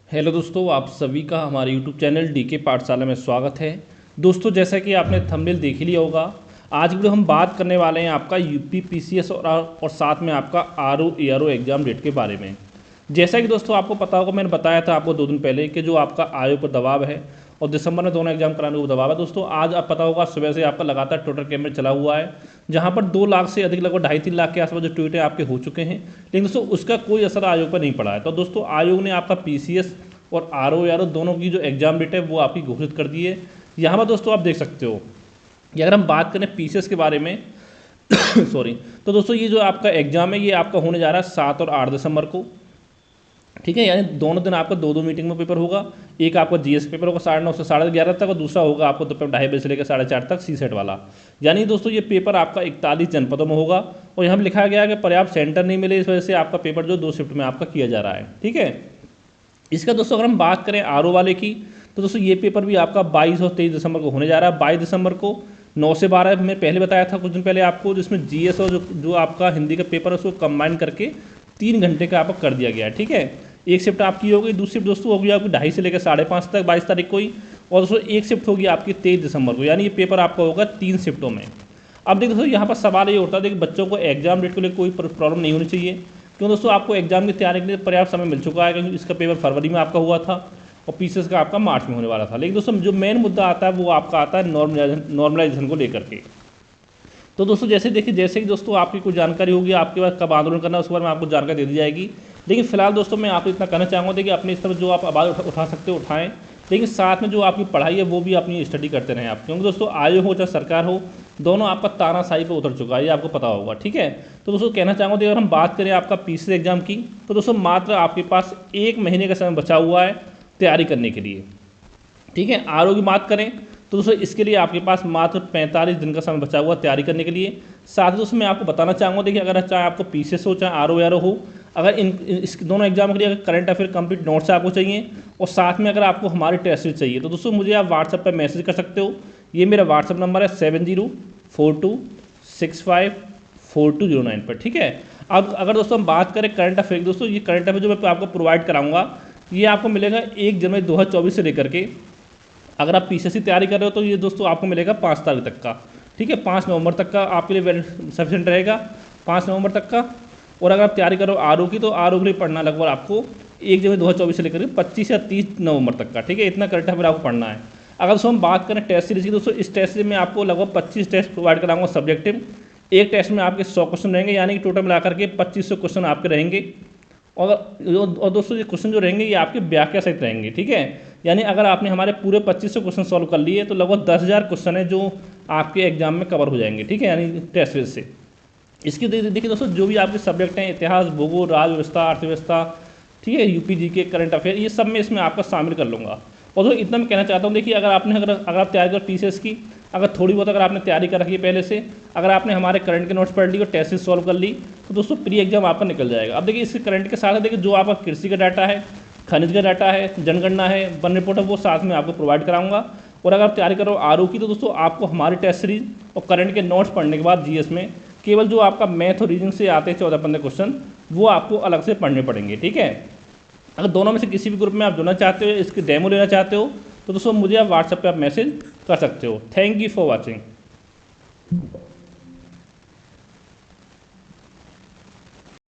Hello दोस्तों, आप सभी का हमारे यूट्यूब चैनल डीके पाठशाला में स्वागत है। दोस्तों, जैसा कि आपने थंबनेल देख ही लिया होगा, आज वीडियो हम बात करने वाले हैं आपका यूपी पीसीएस और साथ में आपका आरओ एआरओ एग्जाम डेट के बारे में। जैसा कि दोस्तों आपको पता होगा, मैंने बताया था आपको 2 दिन पहले कि जो आपका आयोग पर दबाव है और दिसंबर में दोनों एग्जाम कराने को दबाव है। दोस्तों आज आप पता होगा सुबह से आपका लगातार ट्विटर कैंपेन चला हुआ है, जहां पर 2 लाख से अधिक, लगभग 2.5-3 लाख के आसपास जो ट्वीटें आपके हो चुके हैं, लेकिन दोस्तों उसका कोई असर आयोग पर नहीं पड़ा है। तो दोस्तों आयोग ने आपका पीसीएस और आरओ एआरओ दोनों की जो एग्जाम डेट है वो आपकी घोषित कर दी है। यहाँ पर दोस्तों आप देख सकते हो कि अगर हम बात करें पीसीएस के बारे में सॉरी, तो दोस्तों ये जो आपका एग्जाम है ये आपका होने जा रहा है 7 और 8 दिसंबर को। ठीक है, यानी दोनों दिन आपका 2 मीटिंग में पेपर होगा। एक आपका जीएस पेपर होगा 9:30 से 11:30 तक, और दूसरा होगा आपको दोपहर 2:30 बजे से लेकर 4:30 तक सीसेट वाला। यानी दोस्तों ये पेपर आपका 41 जनपदों में होगा, और यहाँ लिखा गया है कि पर्याप्त सेंटर नहीं मिले, इस वजह से आपका पेपर जो 2 शिफ्ट में आपका किया जा रहा है। ठीक है, इसका दोस्तों अगर हम बात करें आरओ वाले की, तो दोस्तों ये पेपर भी आपका 22 और 23 दिसंबर को होने जा रहा है। 22 दिसंबर को 9 से 12 मैं पहले बताया था कुछ दिन पहले आपको, जिसमें जीएस और जो आपका हिंदी का पेपर है उसको कंबाइन करके 3 घंटे का आपका कर दिया गया है। ठीक है, एक शिफ्ट आपकी होगी, दूसरी शिफ्ट दोस्तों होगी आपकी 2:30 से लेकर 5:30 तक 22 तारीख को ही, और दोस्तों एक शिफ्ट होगी आपकी 23 दिसंबर को। यानी ये पेपर आपका होगा 3 शिफ्टों में। अब देखो दोस्तों यहाँ पर सवाल ये उठता है, देखिए बच्चों को एग्जाम डेट के लिए कोई प्रॉब्लम नहीं होनी चाहिए, क्यों दोस्तों आपको एग्जाम की तैयारी के लिए पर्याप्त समय मिल चुका है, क्योंकि इसका पेपर फरवरी में आपका हुआ था और पीसीएस का आपका मार्च में होने वाला था। लेकिन दोस्तों जो मेन मुद्दा आता है वो आपका आता है नॉर्मलाइजेशन को लेकर के। तो दोस्तों जैसे कि दोस्तों आपकी कोई जानकारी होगी, आपके पास कब आंदोलन करना है उसके बारे में आपको जानकारी दे दी जाएगी। लेकिन फिलहाल दोस्तों मैं आपको इतना कहना चाहूँगा, देखिए अपने इस तरफ जो आप आवाज़ उठा सकते हो उठाएं, लेकिन साथ में जो आपकी पढ़ाई है वो भी अपनी स्टडी करते रहें आप, क्योंकि दोस्तों आयोग हो चाहे सरकार हो, दोनों आपका तानाशाही पर उतर चुका है, ये आपको पता होगा। ठीक है, तो दोस्तों कहना चाहूँगा अगर हम बात करें आपका पीसीएस एग्जाम की, तो दोस्तों मात्र आपके पास 1 महीने का समय बचा हुआ है तैयारी करने के लिए। ठीक है, आरओ की बात करें तो दोस्तों इसके लिए आपके पास मात्र 45 दिन का समय बचा हुआ तैयारी करने के लिए। साथ ही दोस्तों मैं आपको बताना चाहूँगा, देखिए अगर चाहे आपको पीसीएस हो चाहे आरओ एआरओ हो, अगर इस दोनों एग्जाम के लिए अगर करंट अफेयर कंप्लीट नोट्स आपको चाहिए और साथ में अगर आपको हमारे टेस्ट सीरीज चाहिए, तो दोस्तों मुझे आप व्हाट्सएप पर मैसेज कर सकते हो। ये मेरा व्हाट्सएप नंबर है 7042654209 पर। ठीक है, अब अगर दोस्तों हम बात करें करंट अफेयर, दोस्तों ये करंट अफेयर जो मैं आपको प्रोवाइड कराऊंगा ये आपको मिलेगा 1 जनवरी 2024 से लेकर के, अगर आप पीसीएस की तैयारी कर रहे हो तो ये दोस्तों आपको मिलेगा 5 तारीख तक का। ठीक है, 5 नवंबर तक का आपके लिए सफिशिएंट रहेगा, 5 नवंबर तक का। और अगर आप तैयारी करो आरओ की, तो आरओ के लिए पढ़ना लगभग आपको 1 जनवरी 2024 से लेकर 25 या 30 नवंबर तक का। ठीक है, इतना करंट अफेयर आपको पढ़ना है। अगर दोस्तों हम बात करें टेस्ट सीरीज की, दोस्तों इस टेस्ट सीरीज में आपको लगभग 25 टेस्ट प्रोवाइड कराऊंगा सब्जेक्टिव। एक टेस्ट में आपके 100 क्वेश्चन रहेंगे, यानी कि टोटल मिलाकर के 2500 क्वेश्चन आपके रहेंगे। और दोस्तों ये क्वेश्चन जो रहेंगे ये आपके व्याख्या सहित रहेंगे। ठीक है, यानी अगर आपने हमारे पूरे 2500 क्वेश्चन सॉल्व कर लिए तो लगभग 10,000 क्वेश्चन है जो आपके एग्जाम में कवर हो जाएंगे। ठीक है, यानी टेस्ट सीरीज से। इसकी देखिए दोस्तों जो भी आपके सब्जेक्ट हैं, इतिहास, भूगोल, राज व्यवस्था, अर्थव्यवस्था, ठीक है, यूपी जीके, करंट अफेयर, ये सब मैं इसमें आपका शामिल कर लूँगा। और दोस्तों इतना मैं कहना चाहता हूँ, देखिए अगर आप तैयारी कर पीसीएस की, अगर थोड़ी बहुत अगर आपने तैयारी कर रखी है पहले से, अगर आपने हमारे करंट के नोट्स पढ़ ली और टेस्ट सॉल्व कर ली, तो दोस्तों प्री एग्जाम आपका निकल जाएगा। अब देखिए इसके करंट के साथ देखिए जो आपका कृषि का डाटा है, खनिज का डाटा है, जनगणना है, वन रिपोर्ट है, वो साथ में आपको प्रोवाइड कराऊंगा। और अगर आप तैयारी करो आरओ की, तो दोस्तों आपको हमारी टेस्ट सीरीज और करंट के नोट्स पढ़ने के बाद जीएस में केवल जो आपका मैथ और रीजनिंग से आते हैं 14-15 क्वेश्चन, वो आपको अलग से पढ़ने पड़ेंगे। ठीक है, अगर दोनों में से किसी भी ग्रुप में आप जुड़ना चाहते हो, इसकी डेमो लेना चाहते हो, तो दोस्तों मुझे आप व्हाट्सएप पे आप मैसेज कर सकते हो। Thank you for watching.